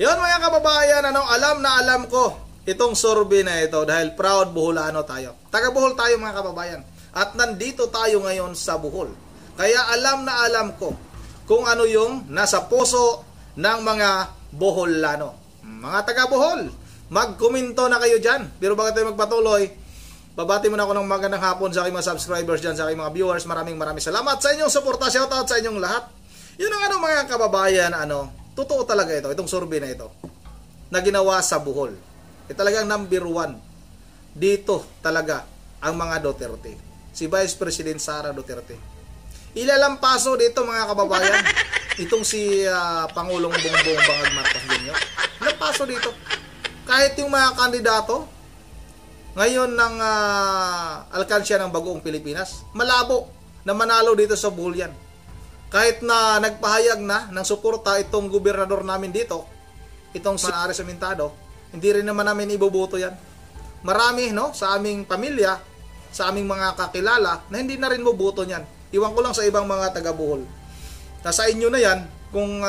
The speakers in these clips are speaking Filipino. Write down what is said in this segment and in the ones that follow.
Yun mga kababayan, alam na alam ko itong survey na ito dahil proud Boholano tayo. Taga Bohol tayo mga kababayan. At nandito tayo ngayon sa Bohol. Kaya alam na alam ko kung ano yung nasa puso ng mga Boholano. Mga taga Bohol, mag-komento na kayo dyan. Pero bago tayo magpatuloy, babati muna ako ng magandang hapon sa aking mga subscribers dyan, sa aking mga viewers. Maraming salamat sa inyong suporta. Shoutout sa inyong lahat. Yun ang mga kababayan, totoo talaga ito, itong survey na ito na ginawa sa Bohol. Talagang number 1 dito talaga ang mga Duterte. Si Vice President Sara Duterte. Ilalampaso dito mga kababayan. Itong si Pangulong Bongbong Bangag Marcos Jr. Lampaso dito. Kahit yung mga kandidato ngayon ng alkansya ng Bagoong Pilipinas, malabo na manalo dito sa Bohol yan. Kahit na nagpahayag na ng suporta itong gobernador namin dito, itong si Ares Amintado, hindi rin naman namin iboboto yan. Marami sa aming pamilya, sa aming mga kakilala na hindi na rin boboto niyan. Iwan ko lang sa ibang mga taga Bohol. Nasa inyo na yan kung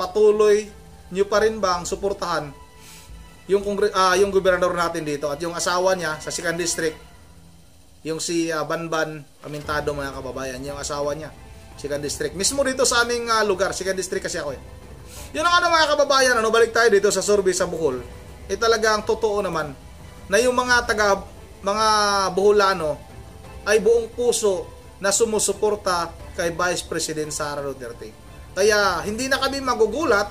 patuloy nyo pa rin bang suportahan yung gobernador natin dito at yung asawa niya sa 2nd District, yung si Banban Amintado mga kababayan, yung asawa niya 2nd District. Mismo dito sa aming lugar, 2nd District kasi ako eh. Yun ang mga kababayan, balik tayo dito sa survey sa Bohol. Talagang totoo naman na yung mga Boholano ay buong puso na sumusuporta kay Vice President Sara Duterte. Kaya hindi na kami magugulat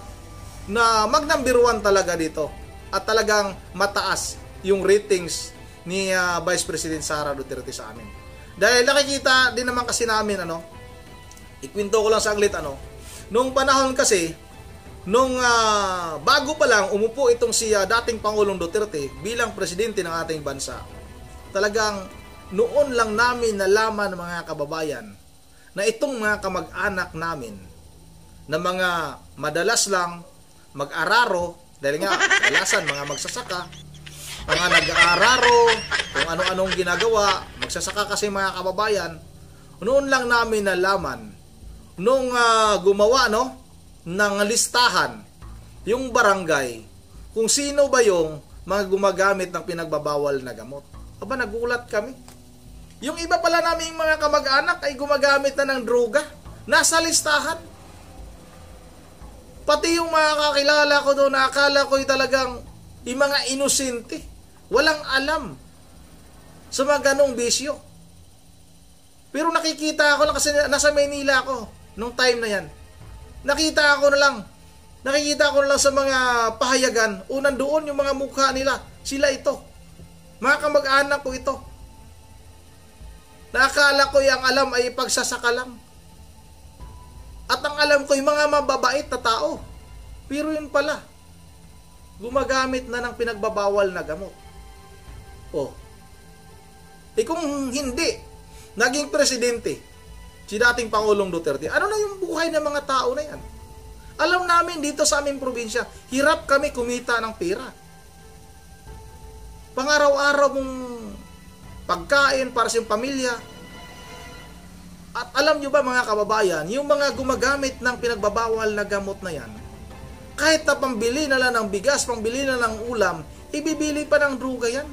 na mag-number 1 talaga dito at talagang mataas yung ratings ni Vice President Sara Duterte sa amin. Dahil nakikita din naman kasi namin ikwento ko lang saglit nung panahon kasi nung bago pa lang umupo itong si dating Pangulong Duterte bilang presidente ng ating bansa, talagang noon lang namin nalaman mga kababayan na itong mga kamag-anak namin na mga madalas lang mag-araro, dahil nga kadalasan mga magsasaka, mga nag-aararo, kung ano-anong ginagawa, magsasaka kasi mga kababayan, noon lang namin nalaman nung gumawa ng listahan yung barangay kung sino ba yung mga gumagamit ng pinagbabawal na gamot. Aba, nagulat kami. Yung iba pala naming mga kamag-anak ay gumagamit na ng droga. Nasa listahan. Pati yung mga kakilala ko doon, nakakala ko talagang yung mga inosente. Walang alam sa mga ganong bisyo. Pero nakikita ko lang kasi nasa Maynila ako nung time na yan. Nakikita ko na lang sa mga pahayagan, unang doon yung mga mukha nila, sila ito. Mga kamag-anak ko ito. Nakakala ko yung alam ay pagsasaka lang. At ang alam ko yung mga mababait na tao. Pero yun pala, gumagamit na ng pinagbabawal na gamot. Kung hindi naging presidente si dating Pangulong Duterte, ano na yung buhay ng mga tao na yan? Alam namin dito sa aming probinsya, hirap kami kumita ng pera. Pangaraw-araw mong pagkain para sa iyong pamilya. At alam nyo ba mga kababayan, yung mga gumagamit ng pinagbabawal na gamot na yan, kahit na pambili na lang ng bigas, pambili na lang ng ulam, ibibili pa ng droga yan.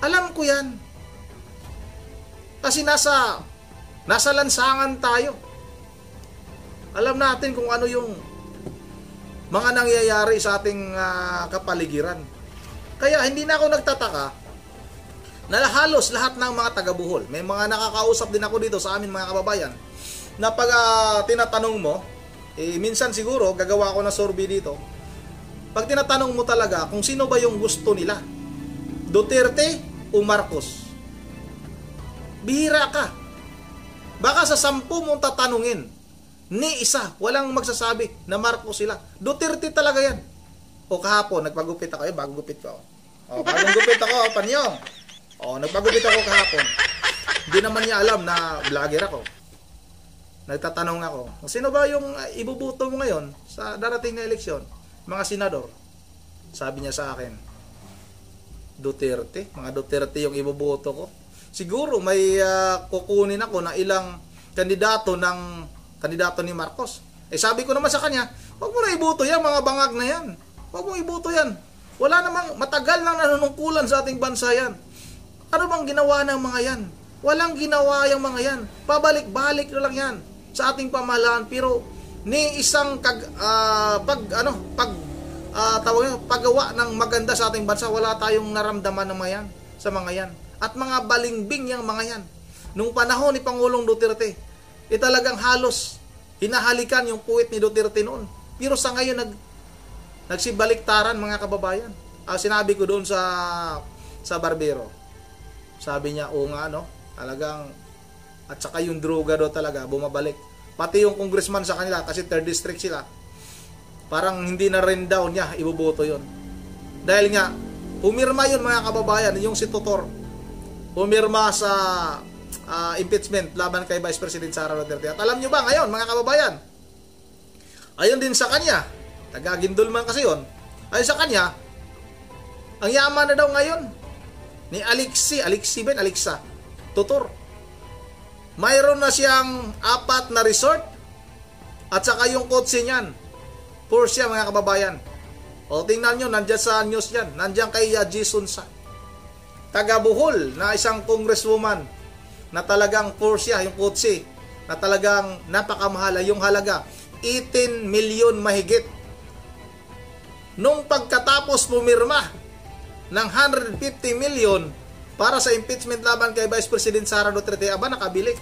Alam ko yan. Kasi nasa lansangan tayo. Alam natin kung ano yung mga nangyayari sa ating kapaligiran. Kaya hindi na ako nagtataka na halos lahat ng mga taga-Bohol, may mga nakakausap din ako dito sa amin mga kababayan, na pag tinatanong mo, minsan siguro gagawa ako ng survey dito, pag tinatanong mo talaga kung sino ba yung gusto nila, Duterte o Marcos, bihira ka. Baka sa 10 mong tatanungin, ni isa, walang magsasabi na Marcos sila. Duterte talaga yan. Kahapon, nagpagupit ako. Bagong gupit ko. Bagong gupit ako, Panyong. Nagpagupit ako kahapon. Hindi naman niya alam na vlogger ako. Nagtatanong ako, sino ba yung ibubuto mo ngayon sa darating na eleksyon? Mga senador. Sabi niya sa akin, Duterte. Mga Duterte yung ibubuto ko. Siguro may kukunin ako na ilang kandidato ni Marcos. Sabi ko naman sa kanya, Huwag mo na iboto yan, mga bangag na yan. Huwag mo iboto yan. Wala namang, matagal nang nanunungkulan sa ating bansa yan. Ano bang ginawa ng mga yan? Walang ginawa yung mga yan. Pabalik-balik na lang yan sa ating pamahalaan. Pero ni isang paggawa ng maganda sa ating bansa, wala tayong naramdaman ng mga yan, sa mga yan. At mga balingbing yung mga yan. Nung panahon ni Pangulong Duterte, talagang halos hinahalikan yung puwit ni Duterte noon. Pero sa ngayon, nagsibaliktaran, mga kababayan. Sinabi ko doon sa barbero. Sabi niya, oo nga, no? Talagang, at saka yung droga doon talaga, bumabalik. Pati yung congressman sa kanila, kasi 3rd district sila, parang hindi na rin daw niya iboboto yon. Dahil nga, pumirma yun, mga kababayan, yung si Tutor. Pumirma sa impeachment laban kay Vice President Sara Duterte. At alam nyo ba ngayon, mga kababayan, ayon din sa kanya, taga-Gindulman kasi yun, ayon sa kanya, ang yaman na daw ngayon ni Alexa Tutor. Mayroon na siyang 4 na resort at saka yung kotse niyan. Porsche, mga kababayan. O tingnan nyo, nandyan sa news yan. Nandyan kay Jason sa taga Bohol na isang congresswoman na talagang Porsche, yung kotse, na talagang napakamahala. Yung halaga, 18 million mahigit. Nung pagkatapos pumirma ng 150 million para sa impeachment laban kay Vice President Sara Duterte, nakabili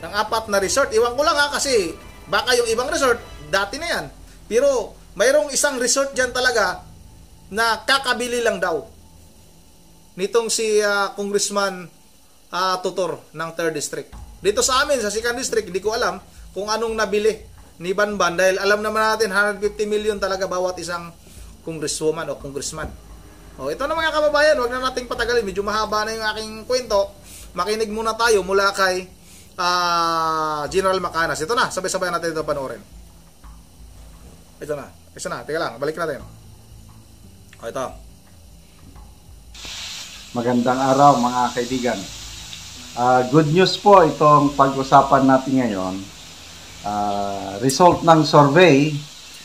ng 4 na resort. Iwan ko lang kasi baka yung ibang resort, dati na yan. Pero mayroong isang resort dyan talaga na kakabili lang daw nitong si Congressman Tutor ng 3rd District. Dito sa amin, sa 2nd District, hindi ko alam kung anong nabili ni Banban dahil alam naman natin 150 million talaga bawat isang congresswoman o congressman. O, ito na, mga kababayan, wag na nating patagalin. Medyo mahaba na yung aking kwento. Makinig muna tayo mula kay General Macanas. Ito na, sabay-sabay natin ito panoorin. Ito na. Teka lang, balik natin. O, ito. Magandang araw, mga kaibigan. Good news po itong pag-usapan natin ngayon. Result ng survey.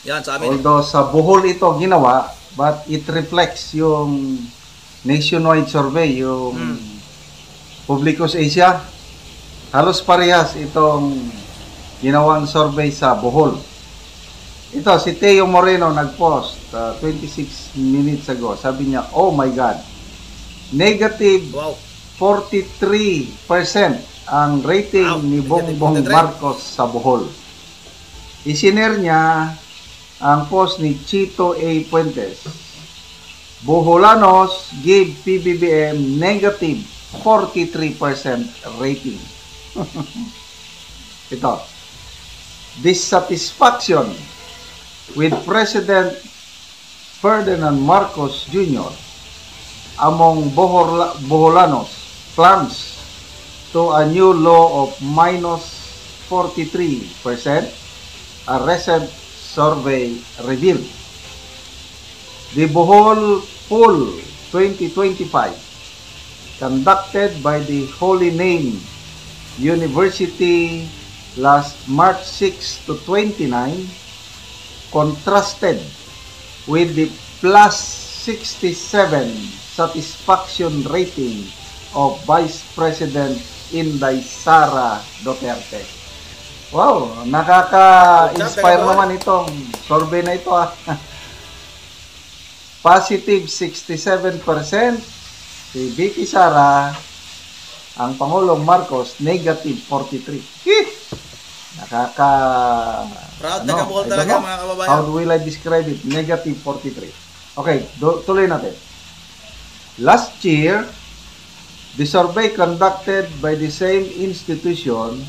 Yan, sa amin. Although sa Bohol ito ginawa, but it reflects yung nationwide survey, yung Publicus Asia. Halos parehas itong ginawang survey sa Bohol. Ito, si Teo Moreno nag-post 26 minutes ago. Sabi niya, oh my God, negative 43% ang rating ni Bongbong Marcos sa Bohol. Isinare niya ang post ni Chito A. Puentes. Boholanos gave PBBM negative 43% rating. Ito. Dissatisfaction with President Ferdinand Marcos Jr. among Boholanos plans to a new law of minus 43%, a recent survey revealed. The Bohol Poll 2025, conducted by the Holy Name University last March 6 to 29, contrasted with the plus 67 satisfaction rating of Vice President Inday Sara Duterte. Wow, nakaka-inspire naman itong survey na ito. Positive 67%, si Vicky Sara, ang Pangulong Marcos, negative 43%. Proud na Bohol talaga, mga kababayan. How will I describe it? Negative 43. Okay, tuloy natin. Last year, the survey conducted by the same institution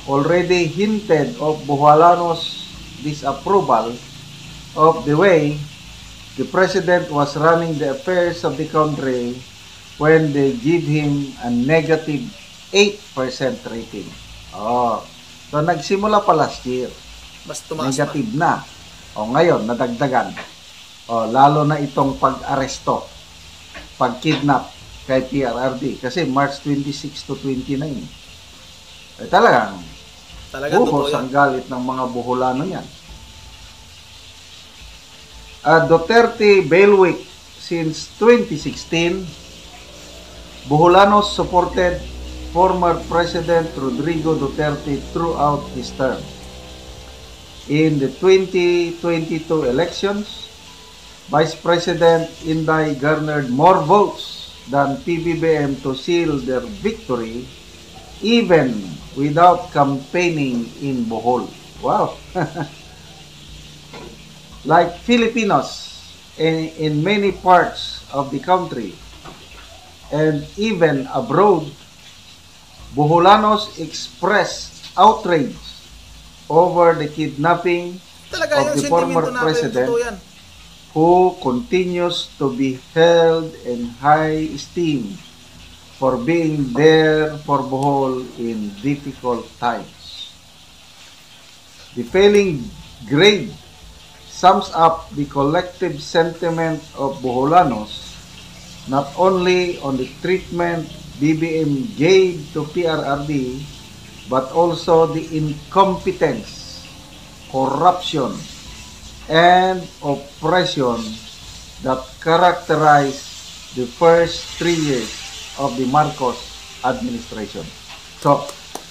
already hinted of Boholanos' disapproval of the way the president was running the affairs of the country when they give him a negative 8% rating. So nagsimula pa last year. Mas tumaas negative na. Ngayon, nadagdagan. Lalo na itong pag-aresto, pag-kidnap kay PRRD. Kasi March 26 to 29. Talagang buhos ang galit ng mga Boholano yan. Duterte bailiwick since 2016, Boholanos supported former President Rodrigo Duterte throughout his term. In the 2022 elections, Vice President Inday garnered more votes than PBBM to seal their victory even without campaigning in Bohol. Wow! Like Filipinos in many parts of the country and even abroad, Boholanos expressed outrage over the kidnapping Talaga of yung the former sentimento natin, president totoo yan. who continues to be held in high esteem for being there for Bohol in difficult times. The failing grade sums up the collective sentiment of Boholanos not only on the treatment BBM gave to PRRD but also the incompetence, corruption, and oppression that characterized the first 3 years of the Marcos administration. So,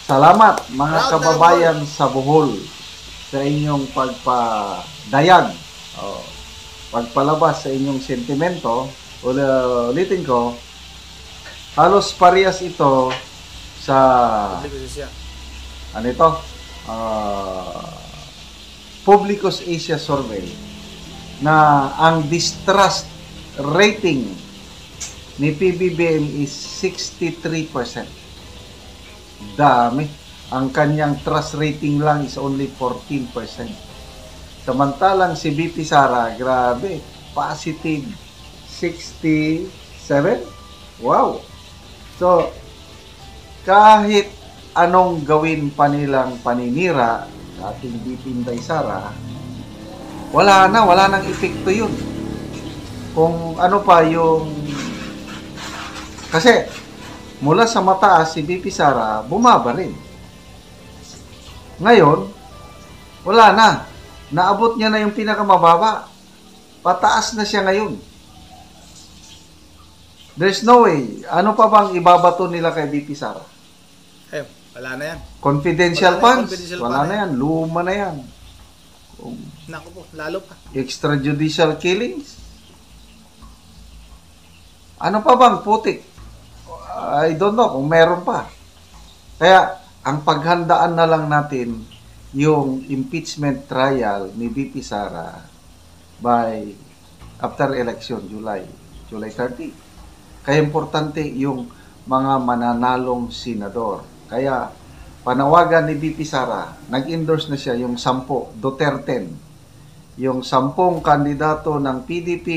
salamat mga kababayan sa Bohol sa inyong pagpadayag, pagpalabas sa inyong sentimento. Ulitin ko, halos parehas ito sa ano ito? Publicus Asia Survey na ang distrust rating ni PBBM is 63%. Dami. Ang kanyang trust rating lang is only 14%. Samantalang si BP Sara, grabe, positive 67. Wow. So, kahit anong gawin pa nilang paninira sa ating BP Inday Sara, wala nang epekto yun. Kung ano pa yung... Kasi, mula sa mataas si BP Sara, bumaba rin. Ngayon, wala na. Naabot niya na yung pinakamababa. Pataas na siya ngayon. There's no way. Ano pa bang ibabato nila kay BP Sara? Eh, wala na yan. Confidential funds? Confidential Wala fund na yan. Luma na yan. Naku po, lalo pa. Extrajudicial killings? Ano pa bang putik? I don't know kung meron pa. Kaya, ang paghandaan na lang natin yung impeachment trial ni BP Sara by after election, July 30. Kaya importante yung mga mananalong senador. Kaya panawagan ni BP Sara, nag-endorse na siya yung 10, Duterte. Yung 10 kandidato ng PDP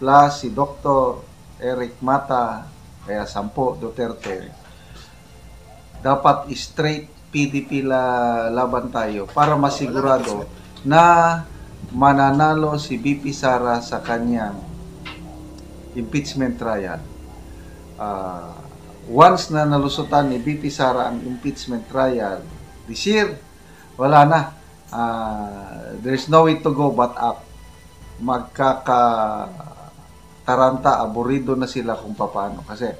plus si Dr. Eric Mata, kaya 10 Duterte. Dapat straight PDP laban tayo para masigurado na mananalo si BP Sara sa kanyang impeachment trial. Once na nalusutan ni BP Sara ang impeachment trial this year, wala na. There's no way to go but up. Magkakataranta, aburido na sila kung paano. Kasi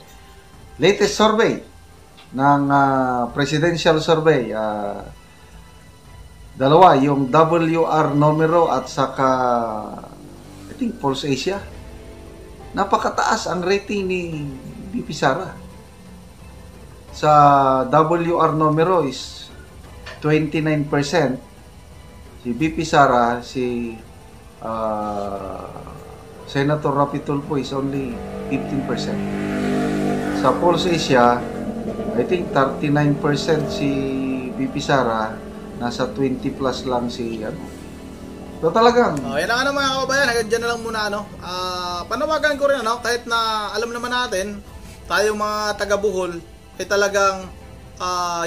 latest survey ng presidential survey, dalawa, yung WR numero at saka I think Pulse Asia, napakataas ang rating ni BP Sara. Sa WR numero is 29%. Si BP Sara, si Senator Rapi Tulfo is only 15%. Sa Pulse Asia, I think 39% si BP Sara, nasa 20 plus lang si So talagang yan ang mga kababayan, hanggang dyan na lang muna panawagan ko rin kahit na alam naman natin tayong mga taga Bohol talagang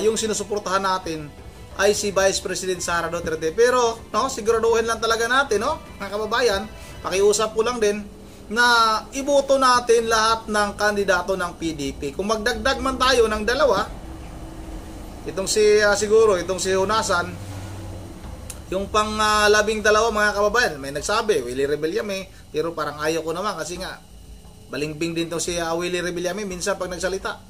yung sinusuportahan natin ay si Vice President Sara Duterte. Pero siguraduhin lang talaga natin mga kababayan, pakiusap ko lang din na iboto natin lahat ng kandidato ng PDP. Kung magdagdag man tayo ng dalawa, itong si siguro itong si Hunasan, Yung pang 12 mga kababayan, may nagsabi, Willie Rebillame, pero parang ayaw ko naman kasi nga, balingbing din to si Willie Rebillame minsan pag nagsalita.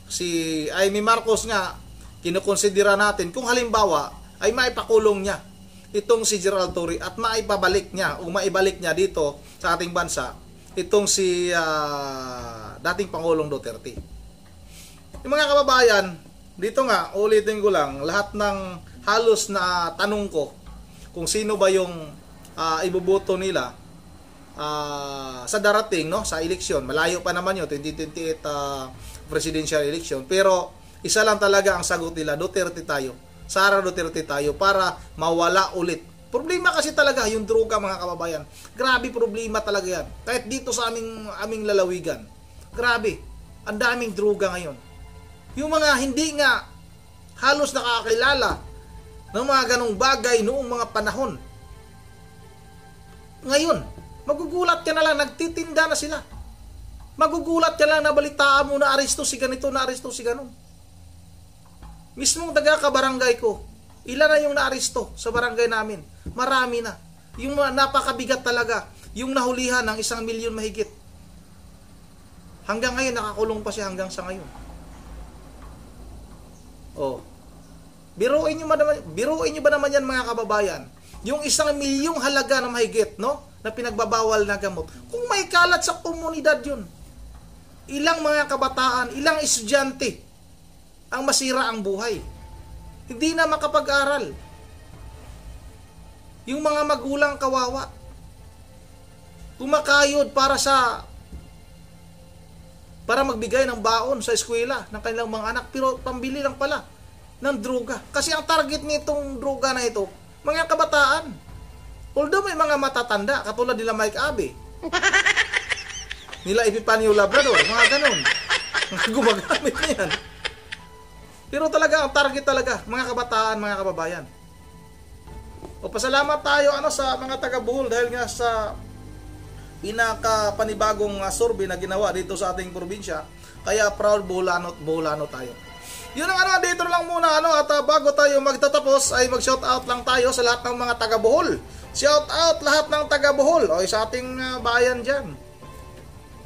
Si Amy Marcos nga, kinukonsidera natin kung halimbawa ay maipakulong niya itong si Gerald Torre at maibabalik niya o maibalik niya dito sa ating bansa itong si dating Pangulong Duterte. Yung mga kababayan, dito nga, ulitin ko lang, lahat ng halos na tanong ko kung sino ba yung ibuboto nila sa darating, no, sa eleksyon. Malayo pa naman yun, 2028 presidential election. Pero isa lang talaga ang sagot nila, Duterte tayo. Sara Duterte tayo para mawala ulit. Problema kasi talaga yung droga, mga kababayan. Grabe problema talaga yan. Kahit dito sa aming lalawigan. Grabe. Ang daming droga ngayon. Yung mga hindi nga halos nakakilala ng mga ganong bagay noong mga panahon. Ngayon, magugulat ka na lang, nagtitinda na sila. Magugulat ka lang na balitaan mo na aresto si ganito, na aresto si ganon. Mismong taga-kabarangay ko, ilan na yung naaresto sa barangay namin? Marami na. Yung napakabigat talaga, yung nahulihan ng 1 milyon mahigit. Hanggang ngayon, nakakulong pa siya hanggang sa ngayon. Oh. Biruin nyo ba naman yan, mga kababayan? Yung 1 milyong halaga na mahigit, no? Na pinagbabawal na gamot. Kung may kalat sa komunidad yun, ilang mga kabataan, ilang estudyante ang masira ang buhay. Hindi na makapag-aral. Yung mga magulang kawawa, kumakayod para magbigay ng baon sa eskwela ng kanilang mga anak, pero pambili lang pala ng droga. Kasi ang target nitong droga na ito, mga kabataan. Although may mga matatanda, katulad nila Mike Abe, nila Epifanio Labrador, mga ganon. Gumagamit na yan. Pero talaga, ang target talaga, mga kabataan, mga kababayan. O pasalamat tayo sa mga taga Bohol dahil nga sa pinaka-panibagong survey na ginawa dito sa ating probinsya. Kaya proud Boholano tayo. Yun ang dito lang muna at bago tayo magtatapos ay mag-shout out lang tayo sa lahat ng mga taga Bohol. Shout out lahat ng taga Bohol o sa ating bayan diyan.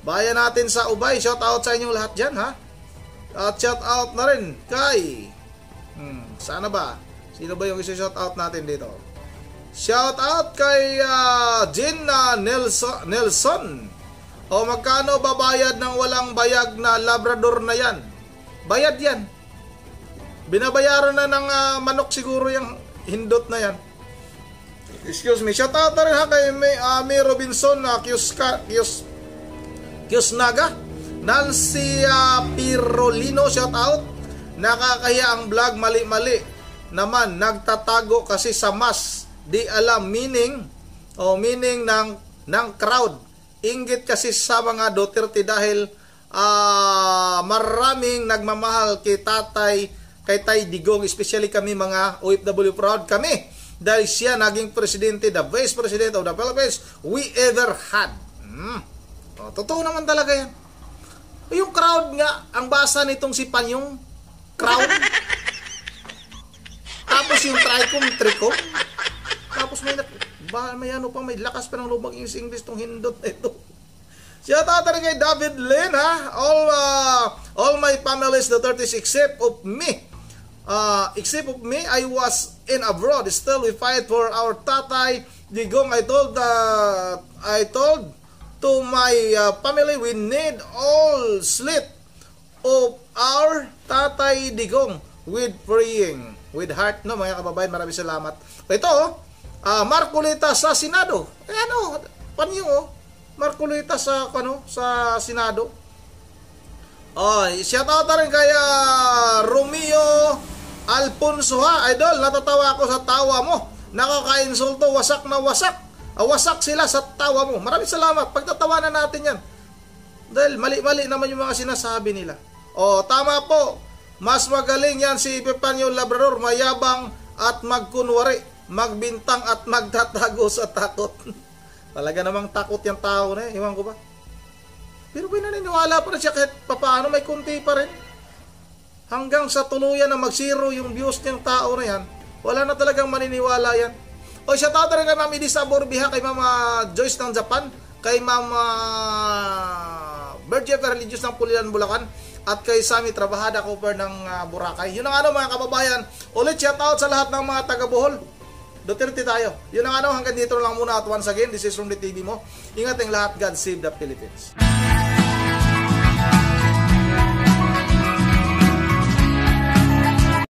Bayan natin sa Ubay, shout out sa inyong lahat diyan, ha. At shout out na rin kay sana ba? Sino ba yung i-shout out natin dito? Shout out kay Jean Nelson. O magkano babayad ng walang bayag na Labrador na yan? Bayad yan. Binabayaran na ng manok siguro yung hindot na yan. Excuse me. Shout out na rin kay May Robinson na Kiosnaga. Nancy Pirolino, shout out. Nakakahiya ang vlog, mali-mali naman, nagtatago kasi sa mas di alam meaning ng crowd. Inggit kasi sa mga Duterte dahil maraming nagmamahal kay Tay Digong, especially kami mga OFW, proud kami dahil siya naging presidente, the vice president of the Philippines we ever had. Totoo naman talaga yan. Yung crowd nga, ang basa nitong si Panyong, crowd. Tapos yung tricom. Tapos may lakas pa ng lubang English tong hindot na ito. Shout out rin kay David Lin, ha. All my families, the 30s except of me. Except of me, I was in abroad. Still, we fight for our Tatay Digong. I told to my family, we need all sleep of our Tatay Digong with praying, with heart, no, mga kababayan. Maraming salamat. Ito, Marcolita sa Senado. Marcolita sa Senado. Shout out rin kay Romeo Alfonso, ha. Idol, natatawa ako sa tawa mo. Nakaka-insulto, wasak na wasak. Wasak sila sa tawa mo. Maraming salamat. Pagtatawanan natin yan. Dahil mali-mali naman yung mga sinasabi nila. Tama po. Mas magaling yan si Epifanio Labrador. Mayabang at magkunwari. Magbintang at magtatago sa takot. Talaga namang takot yung tao na Iwan ko ba? Pero pinaniniwala pa rin siya kahit papaano may kunti pa rin. Hanggang sa tuluyan na mag-zero yung views niyang tao na yan, wala na talagang maniniwala yan. O shout out rin kay Ma'am Elisa Borbiha, kay Ma'am Joyce ng Japan, kay Ma'am Virgin Religious ng Pulilan, Bulacan, at kay Sammy Trabajada Cooper ng Boracay. Yun ang mga kababayan. Ulit shout out sa lahat ng mga taga Bohol. Duterte tayo. Yun ang hanggang dito lang muna, at once again, this is from the TV mo. Ingat ang lahat. God save the Philippines.